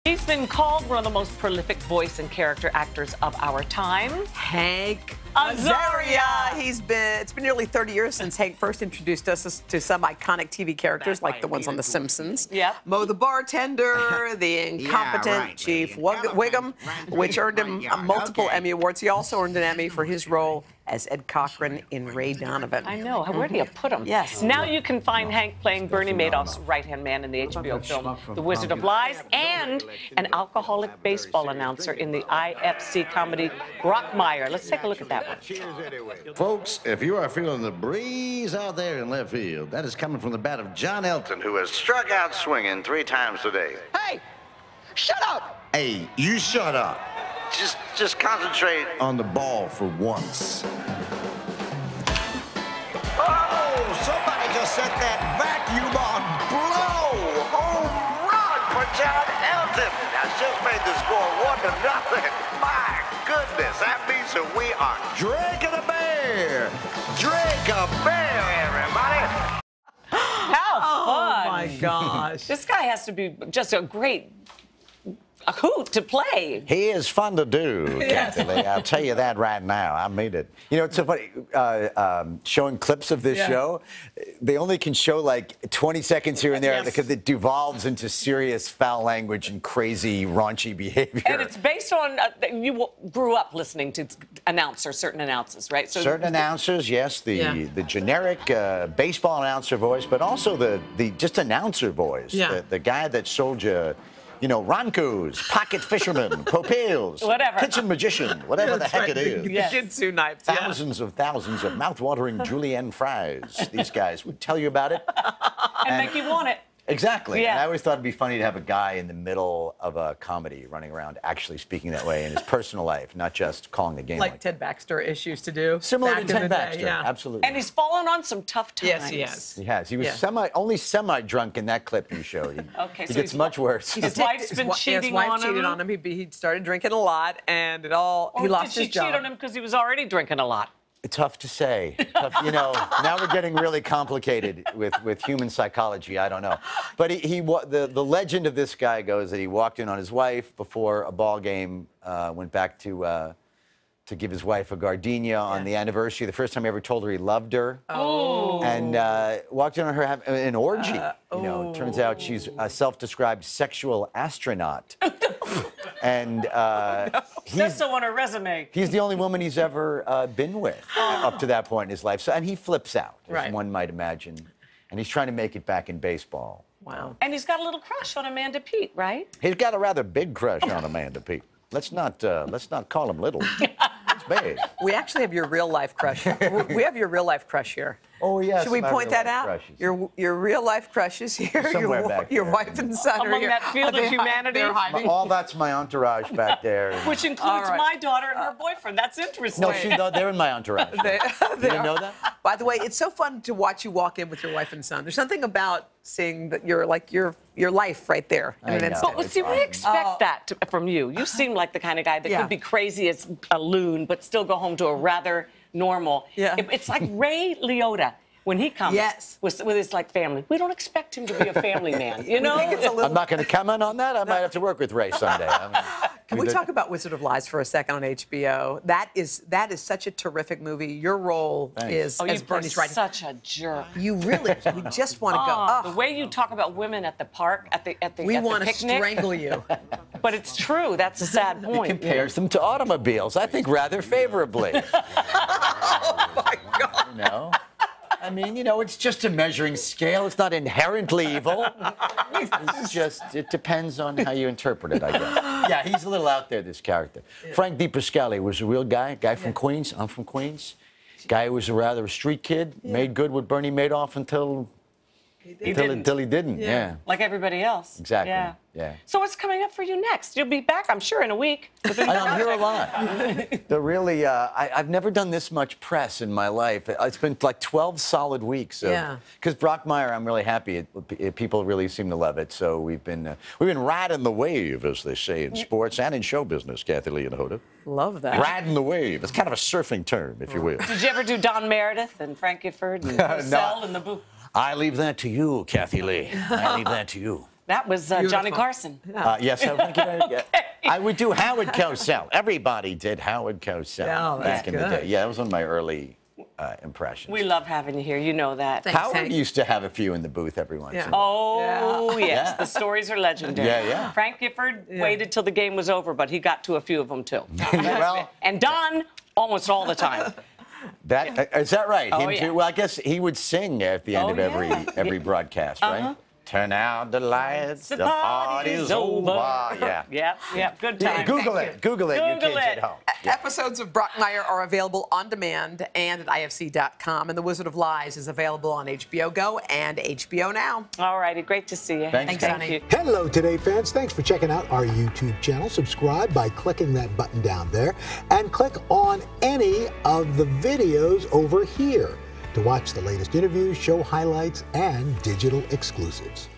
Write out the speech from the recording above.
He's been called one of the most prolific voice and character actors of our time. Hank Azaria. It's been nearly 30 years since Hank first introduced us to some iconic TV characters like the ones on The Simpsons. Yep. Mo the bartender, the incompetent Chief Wiggum, which earned him multiple Emmy Awards. He also earned an Emmy for his role as Ed Cochran in Ray Donovan. I know. Where do you put him? Yes. Now you can find Hank playing Bernie Madoff's right-hand man in the HBO film The Wizard of Lies, and an alcoholic baseball announcer in the IFC comedy Brockmire. Let's take a look at that one. Folks, if you are feeling the breeze out there in left field, that is coming from the bat of John Elton, who has struck out swinging 3 times today. Hey, shut up! Hey, you shut up. Just concentrate on the ball for once. Oh, somebody just set that vacuum on blow. Home run for John Elton. Has just made the score 1-0. My goodness, that means that we are drinking a beer. Drink a beer, everybody. How fun! Oh my gosh. This guy has to be just a great hoot to play. He is fun to do, Kathy Lee. I'll tell you that right now. I mean it. You know, it's so funny, showing clips of this show, they only can show like 20 seconds here and there because it devolves into serious foul language and crazy, raunchy behavior. And it's based on, you grew up listening to certain announcers, right? So certain announcers, yes, the generic baseball announcer voice, but also the just announcer voice. The guy that sold you know, Ronco's, pocket fisherman, Popales, whatever, kitchen magician, whatever the heck it is. The jitsu knife. Thousands of mouth-watering julienne fries. These guys would tell you about it. and make you want it. Exactly. And I always thought it'd be funny to have a guy in the middle of a comedy running around actually speaking that way in his personal life, not just calling the game. Like Ted Baxter issues to do. Similar to back Ted in the Baxter, day, absolutely. And he's fallen on some tough times. Yes, he has. He has. He was only semi-drunk in that clip you showed. Okay, he so gets much worse. His wife's been cheating on him. His wife cheated on him. He started drinking a lot, and he lost his job. Did she cheat on him because he was already drinking a lot? Tough to say. You know, now we're getting really complicated with human psychology. I don't know. But the legend of this guy goes that he walked in on his wife before a ball game, went back to give his wife a gardenia on the anniversary, the first time he ever told her he loved her. Oh. And walked in on her having an orgy. You know, turns out she's a self-described sexual astronaut. And says so on her resume. He's the only woman he's ever been with up to that point in his life. So, and he flips out, as one might imagine. And he's trying to make it back in baseball. Wow. And he's got a little crush on Amanda Peet, right? He's got a rather big crush on Amanda Peet. Let's not call him little. It's big. We actually have your real life crush. We have your real life crush here. Oh yes. Should we point that out? Crushes. Your real life crushes here. Somewhere back your there. wife and son are Among here. that field of humanity. All that's my entourage back there. Which includes my daughter and her boyfriend. That's interesting. No, they're in my entourage. You didn't know that? By the way, it's so fun to watch you walk in with your wife and son. There's something about seeing that your life right there. I know. But see, we expect that from you. You seem like the kind of guy that could be crazy as a loon, but still go home to a rather normal. It's like Ray Liotta. When he comes with his family, we don't expect him to be a family man, you know? I'm not going to comment on that. I might have to work with Ray someday. Can we talk about Wizard of Lies for a second on HBO? That is such a terrific movie. Your role is as Bernie's right. Such a jerk. You just want to go. The way you talk about women at the park, at the picnic. We want to strangle you. But it's true. That's a sad point. He compares them to automobiles, I think, rather favorably. Oh my God. You know? I mean, you know, it's just a measuring scale. It's not inherently evil. It's just, it depends on how you interpret it, I guess. Yeah, he's a little out there, this character. Frank DiPascali was a real guy from Queens. I'm from Queens. Guy who was rather a street kid, made good with Bernie Madoff until he didn't. Yeah. Like everybody else. Exactly. Yeah. So what's coming up for you next? You'll be back, I'm sure, in a week. I'm here a lot. I've never done this much press in my life. It's been like 12 solid weeks. Because Brockmire, I'm really happy. People really seem to love it. So we've been riding the wave, as they say in sports and in show business, Kathy Lee and Hoda. Love that. Riding the wave. It's kind of a surfing term, if you will. Did you ever do Don Meredith and Frank Gifford and Cell and the Boo? I leave that to you, Kathy Lee. I leave that to you. That was Johnny Carson. Yes, I would do Howard Cosell. Everybody did Howard Cosell back in the day. Yeah, that was one of my early impressions. We love having you here. You know that. Thanks, Howard Hank. used to have a few in the booth every once in a while. Oh, yes. The stories are legendary. Yeah. Frank Gifford waited till the game was over, but he got to a few of them, too. Well, and Don, almost all the time. Is that right? Oh, Him yeah. too? Well, I guess he would sing at the end of every broadcast, right? Turn out the lights, the party's over. Yeah. Yep. Good time. Google it, you kids at home. Episodes of Brockmire are available on demand and at IFC.com. And The Wizard of Lies is available on HBO Go and HBO Now. All righty. Great to see you. Thanks, Johnny. Hello, Today fans. Thanks for checking out our YouTube channel. Subscribe by clicking that button down there and click on any of the videos over here to watch the latest interviews, show highlights, and digital exclusives.